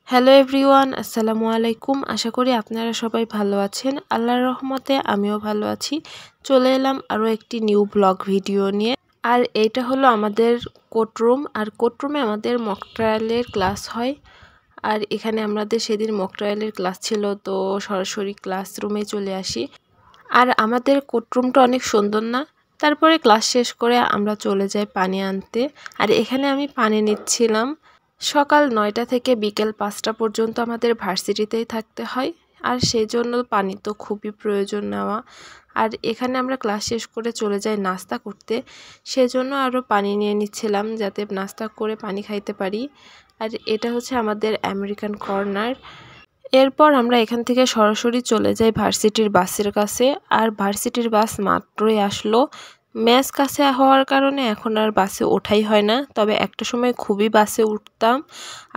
Hello everyone, আসসালামু আলাইকুম। আশা করি আপনারা সবাই ভালো আছেন। আল্লাহর রহমতে আমিও ভালো আছি। চলে এলাম আরও একটি নিউ ব্লগ ভিডিও নিয়ে। আর এইটা হলো আমাদের কোর্টরুম। আর কোর্টরুমে আমাদের মক ট্রায়ালের ক্লাস হয়। আর এখানে আমাদের সেদিন মক ট্রায়ালের ক্লাস ছিল, তো সরাসরি ক্লাসরুমে চলে আসি। আর আমাদের কোর্টরুমটা অনেক সুন্দর না? তারপরে ক্লাস শেষ করে আমরা চলে যাই পানি আনতে। আর এখানে আমি পানি নিচ্ছিলাম। সকাল 9টা থেকে বিকেল 5টা পর্যন্ত আমাদের ভার্সিটিতেই থাকতে হয়। আর সেই জন্য পানি তো খুবই প্রয়োজন নেওয়া। আর এখানে আমরা ক্লাস শেষ করে চলে যাই নাস্তা করতে, সেজন্য আরও পানি নিয়ে নিচ্ছিলাম যাতে নাস্তা করে পানি খাইতে পারি। আর এটা হচ্ছে আমাদের আমেরিকান কর্নার। এরপর আমরা এখান থেকে সরাসরি চলে যাই ভার্সিটির বাসের কাছে। আর ভার্সিটির বাস মাত্রই আসলো। ম্যাচ কাছে হওয়ার কারণে এখন আর বাসে ওঠাই হয় না, তবে একটা সময় খুবই বাসে উঠতাম।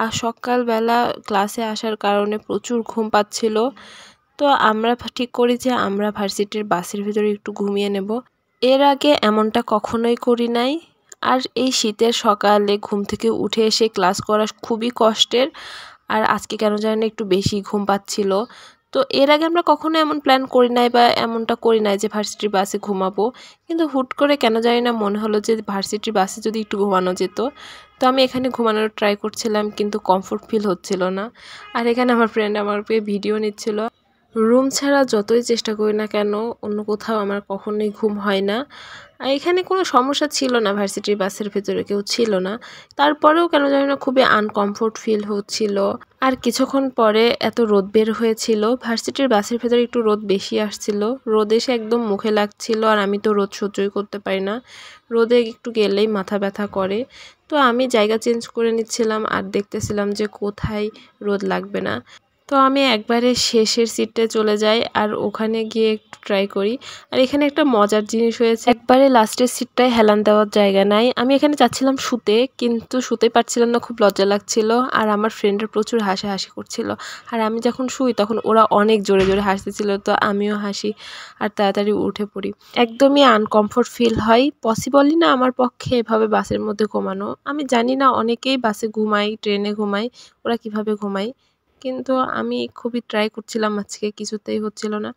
আর সকালবেলা ক্লাসে আসার কারণে প্রচুর ঘুম পাচ্ছিল, তো আমরা ঠিক করি যে আমরা ভার্সিটির বাসের ভিতরে একটু ঘুমিয়ে নেব। এর আগে এমনটা কখনোই করি নাই। আর এই শীতের সকালে ঘুম থেকে উঠে এসে ক্লাস করা খুবই কষ্টের। আর আজকে কেন জানি না একটু বেশি ঘুম পাচ্ছিল। তো এর আগে আমরা কখনো এমন প্ল্যান করি নাই বা এমনটা করি নাই যে ভার্সিটির বাসে ঘুমাবো, কিন্তু হুট করে কেন জানি না মনে হলো যে ভার্সিটির বাসে যদি একটু ঘুমানো যেত। তো আমি এখানে ঘুমানোর ট্রাই করছিলাম, কিন্তু কমফোর্ট ফিল হচ্ছিল না। আর এখানে আমার ফ্রেন্ড আমার ভিডিও নিচ্ছিল। রুম ছাড়া যতই চেষ্টা করি না কেন অন্য কোথাও আমার কখনোই ঘুম হয় না। আর এখানে কোনো সমস্যা ছিল না, ভার্সিটির বাসের ভেতরে কেউ ছিল না। তারপরেও কেন জানি না খুবই আনকমফোর্ট ফিল হচ্ছিল। আর কিছুক্ষণ পরে এত রোদ বের হয়েছিল, ভার্সিটির বাসের ভেতরে একটু রোদ বেশি আসছিল। রোদ এসে একদম মুখে লাগছিল, আর আমি তো রোদ সহ্যই করতে পারি না। রোদে একটু গেলেই মাথা ব্যথা করে। তো আমি জায়গা চেঞ্জ করে নিচ্ছিলাম আর দেখতেছিলাম যে কোথায় রোদ লাগবে না। তো আমি একবারে শেষের সিটে চলে যাই আর ওখানে গিয়ে একটু ট্রাই করি। আর এখানে একটা মজার জিনিস হয়েছে, একবারে লাস্টের সিটটায় হেলান দেওয়ার জায়গা নাই। আমি এখানে চাচ্ছিলাম শুতে, কিন্তু শুতে পারছিলাম না, খুব লজ্জা লাগছিল। আর আমার ফ্রেন্ডের প্রচুর হাসাহাসি করছিল। আর আমি যখন শুই তখন ওরা অনেক জোরে জোরে হাসতেছিল, তো আমিও হাসি আর তাড়াতাড়ি উঠে পড়ি। একদমই আনকমফোর্ট ফিল হয়, পসিবলই না আমার পক্ষে এভাবে বাসের মধ্যে ঘুমানো। আমি জানি না অনেকেই বাসে ঘুমায়, ট্রেনে ঘুমায়, ওরা কিভাবে ঘুমায়, কিন্তু আমি খুবই ট্রাই করছিলাম, আজকে কিছুতেই হচ্ছিল না।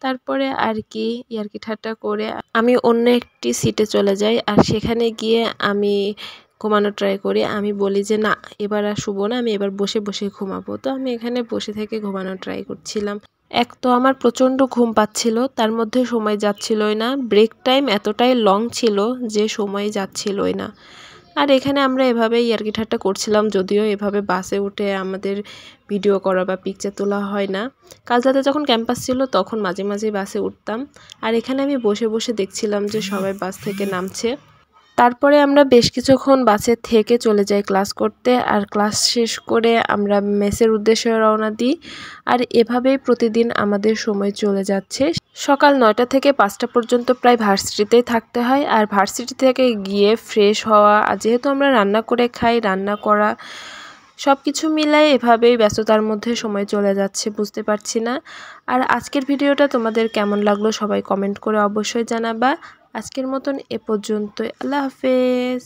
তারপরে আর কি ইয়ার্কি ঠাট্টা করে আমি অন্য একটি সিটে চলে যাই। আর সেখানে গিয়ে আমি ঘুমানো ট্রাই করি। আমি বলি যে না, এবার আর শুবো না, আমি এবার বসে বসে ঘুমাবো। তো আমি এখানে বসে থেকে ঘুমানো ট্রাই করছিলাম। এক তো আমার প্রচণ্ড ঘুম পাচ্ছিল, তার মধ্যে সময় যাচ্ছিলই না। ব্রেক টাইম এতটাই লং ছিল যে সময় যাচ্ছিলই না। আর এখানে আমরা এভাবেই ইয়ার্কি ঠাট্টা করছিলাম, যদিও এভাবে বাসে উঠে আমাদের ভিডিও করা বা পিকচার তোলা হয় না। কালচাতে যখন ক্যাম্পাস ছিল তখন মাঝে মাঝে বাসে উঠতাম। আর এখানে আমি বসে বসে দেখছিলাম যে সবাই বাস থেকে নামছে। তারপরে আমরা বেশ কিছুক্ষণ বাসে থেকে চলে যাই ক্লাস করতে। আর ক্লাস শেষ করে আমরা মেসের উদ্দেশ্যে রওনা দিই। আর এভাবেই প্রতিদিন আমাদের সময় চলে যাচ্ছে। সকাল 9টা থেকে 5টা পর্যন্ত প্রায় ভার্সিটিতেই থাকতে হয়। আর ভার্সিটি থেকে গিয়ে ফ্রেশ হওয়া, আর যেহেতু আমরা রান্না করে খাই, রান্না করা সব কিছু মিলাই এভাবেই ব্যস্ততার মধ্যে সময় চলে যাচ্ছে, বুঝতে পারছি না। আর আজকের ভিডিওটা তোমাদের কেমন লাগলো সবাই কমেন্ট করে অবশ্যই জানাবা। আজকের মতন এ পর্যন্তই। আল্লাহ হাফেজ।